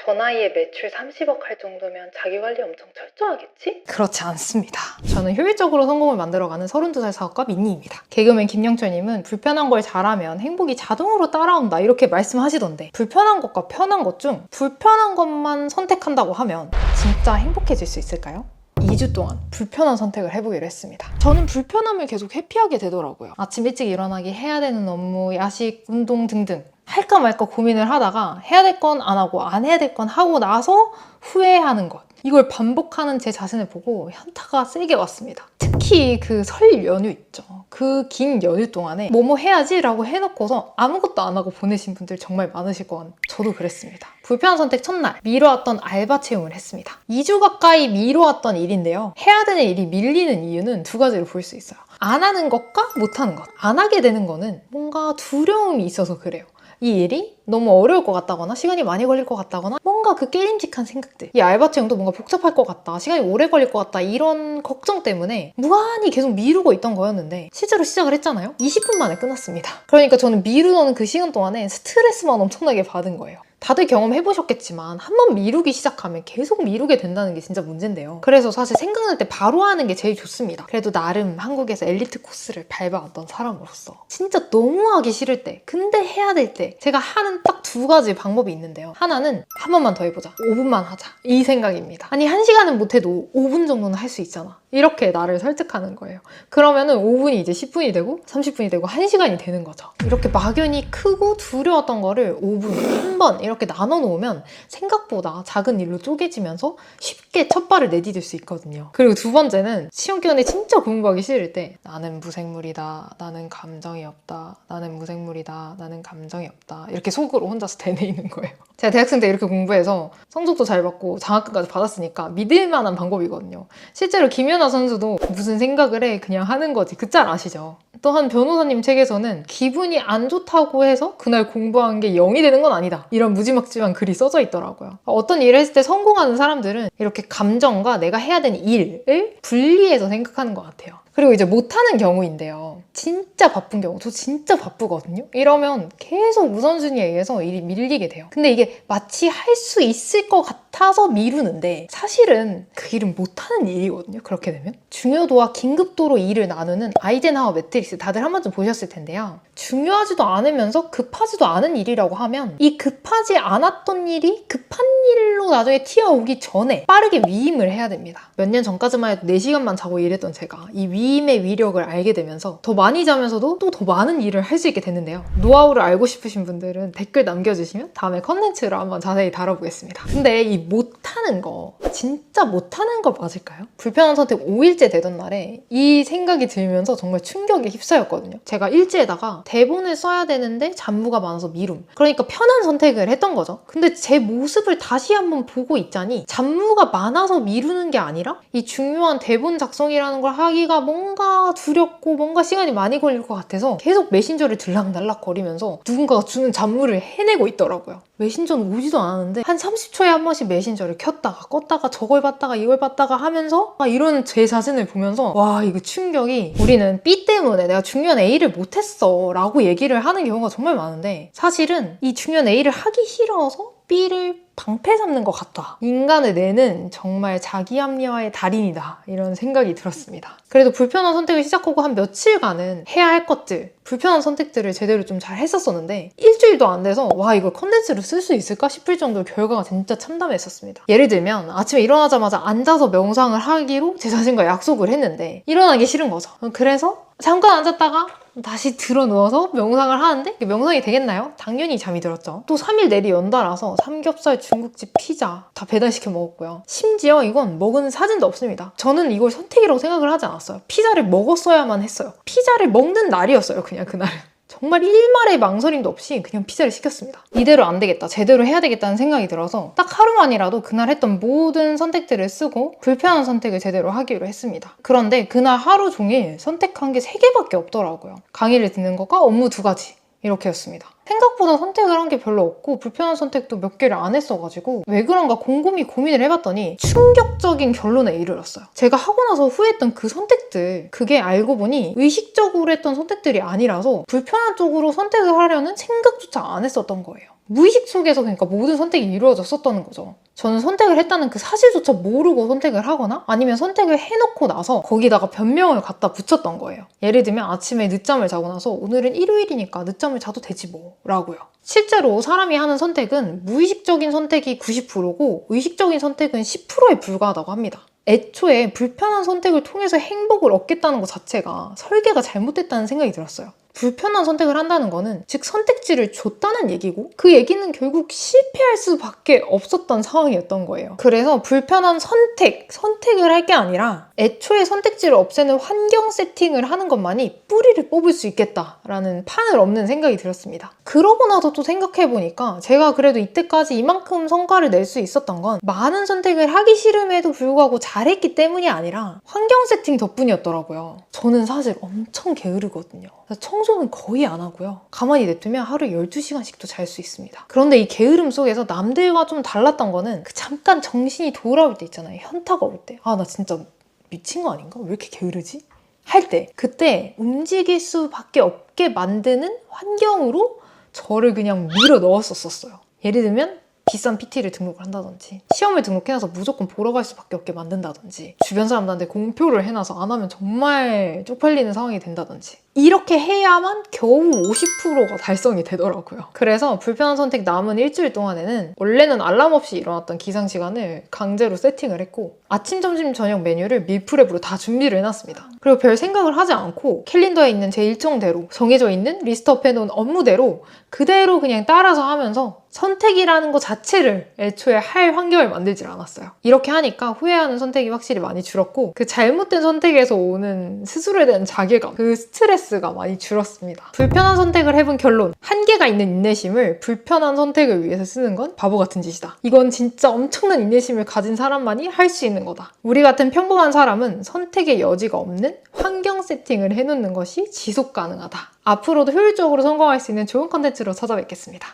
저 나이에 매출 30억 할 정도면 자기관리 엄청 철저하겠지? 그렇지 않습니다. 저는 효율적으로 성공을 만들어가는 32살 사업가 민니입니다. 개그맨 김영철님은 불편한 걸 잘하면 행복이 자동으로 따라온다 이렇게 말씀하시던데, 불편한 것과 편한 것 중 불편한 것만 선택한다고 하면 진짜 행복해질 수 있을까요? 2주 동안 불편한 선택을 해보기로 했습니다. 저는 불편함을 계속 회피하게 되더라고요. 아침 일찍 일어나기, 해야 되는 업무, 야식, 운동 등등 할까 말까 고민을 하다가 해야 될 건 안 하고 안 해야 될 건 하고 나서 후회하는 것, 이걸 반복하는 제 자신을 보고 현타가 세게 왔습니다. 특히 그 설 연휴 있죠. 그 긴 연휴 동안에 뭐뭐 해야지 라고 해놓고서 아무것도 안 하고 보내신 분들 정말 많으실 것 같아요. 저도 그랬습니다. 불편한 선택 첫날, 미뤄왔던 알바 채용을 했습니다. 2주 가까이 미뤄왔던 일인데요. 해야 되는 일이 밀리는 이유는 두 가지로 볼 수 있어요. 안 하는 것과 못 하는 것. 안 하게 되는 거는 뭔가 두려움이 있어서 그래요. 이 일이 너무 어려울 것 같다거나 시간이 많이 걸릴 것 같다거나 뭔가 그 게임직한 생각들, 이 알바 채용도 뭔가 복잡할 것 같다, 시간이 오래 걸릴 것 같다, 이런 걱정 때문에 무한히 계속 미루고 있던 거였는데 실제로 시작을 했잖아요? 20분 만에 끝났습니다. 그러니까 저는 미루던 그 시간 동안에 스트레스만 엄청나게 받은 거예요. 다들 경험해보셨겠지만 한 번 미루기 시작하면 계속 미루게 된다는 게 진짜 문제인데요. 그래서 사실 생각날 때 바로 하는 게 제일 좋습니다. 그래도 나름 한국에서 엘리트 코스를 밟아왔던 사람으로서 진짜 너무 하기 싫을 때, 근데 해야 될 때 제가 하는 딱 두 가지 방법이 있는데요. 하나는 한 번만 더 해보자, 5분만 하자, 이 생각입니다. 아니 1시간은 못해도 5분 정도는 할 수 있잖아, 이렇게 나를 설득하는 거예요. 그러면은 5분이 이제 10분이 되고 30분이 되고 1시간이 되는 거죠. 이렇게 막연히 크고 두려웠던 거를 5분, 한 번 이렇게 나눠 놓으면 생각보다 작은 일로 쪼개지면서 쉽게 첫 발을 내디딜 수 있거든요. 그리고 두 번째는 시험 기간에 진짜 공부하기 싫을 때 나는 무생물이다, 나는 감정이 없다, 나는 무생물이다, 나는 감정이 없다, 이렇게 속으로 혼자서 되뇌이는 거예요. 제가 대학생 때 이렇게 공부해서 성적도 잘 받고 장학금까지 받았으니까 믿을 만한 방법이거든요. 실제로 김연아 선수도 무슨 생각을 해 그냥 하는 거지, 그 짤 아시죠? 또 한 변호사님 책에서는 기분이 안 좋다고 해서 그날 공부한 게 0이 되는 건 아니다, 이런 무지막지한 글이 써져 있더라고요. 어떤 일을 했을 때 성공하는 사람들은 이렇게 감정과 내가 해야 되는 일을 분리해서 생각하는 것 같아요. 그리고 이제 못하는 경우인데요. 진짜 바쁜 경우, 저 진짜 바쁘거든요? 이러면 계속 우선순위에 의해서 일이 밀리게 돼요. 근데 이게 마치 할 수 있을 것 같아서 미루는데 사실은 그 일은 못하는 일이거든요, 그렇게 되면. 중요도와 긴급도로 일을 나누는 아이젠하워 매트릭스 다들 한 번쯤 보셨을 텐데요. 중요하지도 않으면서 급하지도 않은 일이라고 하면 이 급하지 않았던 일이 급한 일로 나중에 튀어오기 전에 빠르게 위임을 해야 됩니다. 몇 년 전까지만 해도 4시간만 자고 일했던 제가 이 위임의 위력을 알게 되면서 더 많이 자면서도 또 더 많은 일을 할 수 있게 됐는데요. 노하우를 알고 싶으신 분들은 댓글 남겨주시면 다음에 컨텐츠로 한번 자세히 다뤄보겠습니다. 근데 이 못하는 거, 진짜 못하는 거 맞을까요? 불편한 선택 5일째 되던 날에 이 생각이 들면서 정말 충격에 휩싸였거든요. 제가 일지에다가 대본을 써야 되는데 잡무가 많아서 미룸, 그러니까 편한 선택을 했던 거죠. 근데 제 모습을 다시 한번 보고 있자니 잡무가 많아서 미루는 게 아니라 이 중요한 대본 작성이라는 걸 하기가 뭔가 두렵고 뭔가 시간이 많이 걸릴 것 같아서 계속 메신저를 들락날락 거리면서 누군가가 주는 잡무를 해내고 있더라고요. 메신저는 오지도 않았는데 한 30초에 한 번씩 메신저를 켰다가 껐다가 저걸 봤다가 이걸 봤다가 하면서 이런 제 자신을 보면서 와, 이거 충격이, 우리는 B 때문에 내가 중요한 A를 못했어 라고 얘기를 하는 경우가 정말 많은데 사실은 이 중요한 A를 하기 싫어서 B를 방패 삼는 것 같다. 인간의 뇌는 정말 자기 합리화의 달인이다, 이런 생각이 들었습니다. 그래도 불편한 선택을 시작하고 한 며칠간은 해야 할 것들, 불편한 선택들을 제대로 좀 잘 했었었는데 일주일도 안 돼서 와, 이걸 컨텐츠로 쓸 수 있을까 싶을 정도로 결과가 진짜 참담했었습니다. 예를 들면 아침에 일어나자마자 앉아서 명상을 하기로 제 자신과 약속을 했는데 일어나기 싫은 거죠. 그래서 잠깐 앉았다가 다시 들어 누워서 명상을 하는데 명상이 되겠나요? 당연히 잠이 들었죠. 또 3일 내리 연달아서 삼겹살, 중국집, 피자 다 배달시켜 먹었고요. 심지어 이건 먹은 사진도 없습니다. 저는 이걸 선택이라고 생각을 하지 않았어요. 피자를 먹었어야만 했어요. 피자를 먹는 날이었어요, 그냥 그날은. 정말 일말의 망설임도 없이 그냥 피자를 시켰습니다. 이대로 안 되겠다, 제대로 해야 되겠다는 생각이 들어서 딱 하루만이라도 그날 했던 모든 선택들을 쓰고 불편한 선택을 제대로 하기로 했습니다. 그런데 그날 하루 종일 선택한 게 3개밖에 없더라고요. 강의를 듣는 것과 업무 2가지, 이렇게였습니다. 생각보다 선택을 한 게 별로 없고 불편한 선택도 몇 개를 안 했어가지고 왜 그런가 곰곰이 고민을 해봤더니 충격적인 결론에 이르렀어요. 제가 하고 나서 후회했던 그 선택들, 그게 알고 보니 의식적으로 했던 선택들이 아니라서 불편한 쪽으로 선택을 하려는 생각조차 안 했었던 거예요. 무의식 속에서 그러니까 모든 선택이 이루어졌었다는 거죠. 저는 선택을 했다는 그 사실조차 모르고 선택을 하거나 아니면 선택을 해놓고 나서 거기다가 변명을 갖다 붙였던 거예요. 예를 들면 아침에 늦잠을 자고 나서 오늘은 일요일이니까 늦잠을 자도 되지 뭐 라고요. 실제로 사람이 하는 선택은 무의식적인 선택이 90%고 의식적인 선택은 10%에 불과하다고 합니다. 애초에 불편한 선택을 통해서 행복을 얻겠다는 것 자체가 설계가 잘못됐다는 생각이 들었어요. 불편한 선택을 한다는 거는 즉 선택지를 줬다는 얘기고 그 얘기는 결국 실패할 수밖에 없었던 상황이었던 거예요. 그래서 불편한 선택을 할 게 아니라 애초에 선택지를 없애는 환경 세팅을 하는 것만이 뿌리를 뽑을 수 있겠다라는 판을 엎는 생각이 들었습니다. 그러고 나서 또 생각해보니까 제가 그래도 이때까지 이만큼 성과를 낼 수 있었던 건 많은 선택을 하기 싫음에도 불구하고 잘했기 때문이 아니라 환경 세팅 덕분이었더라고요. 저는 사실 엄청 게으르거든요. 청소는 거의 안 하고요. 가만히 냅두면 하루에 12시간씩도 잘 수 있습니다. 그런데 이 게으름 속에서 남들과 좀 달랐던 거는 그 잠깐 정신이 돌아올 때 있잖아요. 현타가 올 때. 아, 나 진짜 미친 거 아닌가? 왜 이렇게 게으르지? 할 때. 그때 움직일 수밖에 없게 만드는 환경으로 저를 그냥 밀어 넣었었어요. 예를 들면 비싼 PT를 등록을 한다든지 시험을 등록해놔서 무조건 보러 갈 수밖에 없게 만든다든지 주변 사람들한테 공표를 해놔서 안 하면 정말 쪽팔리는 상황이 된다든지 이렇게 해야만 겨우 50%가 달성이 되더라고요. 그래서 불편한 선택 남은 일주일 동안에는 원래는 알람 없이 일어났던 기상시간을 강제로 세팅을 했고 아침, 점심, 저녁 메뉴를 밀프렙으로 다 준비를 해놨습니다. 그리고 별 생각을 하지 않고 캘린더에 있는 제 일정대로 정해져 있는 리스트업 해놓은 업무대로 그대로 그냥 따라서 하면서 선택이라는 것 자체를 애초에 할 환경을 만들질 않았어요. 이렇게 하니까 후회하는 선택이 확실히 많이 줄었고 그 잘못된 선택에서 오는 스스로에 대한 자괴감, 그 스트레스가 많이 줄었습니다. 불편한 선택을 해본 결론, 한계가 있는 인내심을 불편한 선택을 위해서 쓰는 건 바보 같은 짓이다. 이건 진짜 엄청난 인내심을 가진 사람만이 할 수 있는 거다. 우리 같은 평범한 사람은 선택의 여지가 없는 환경 세팅을 해놓는 것이 지속 가능하다. 앞으로도 효율적으로 성공할 수 있는 좋은 컨텐츠로 찾아뵙겠습니다.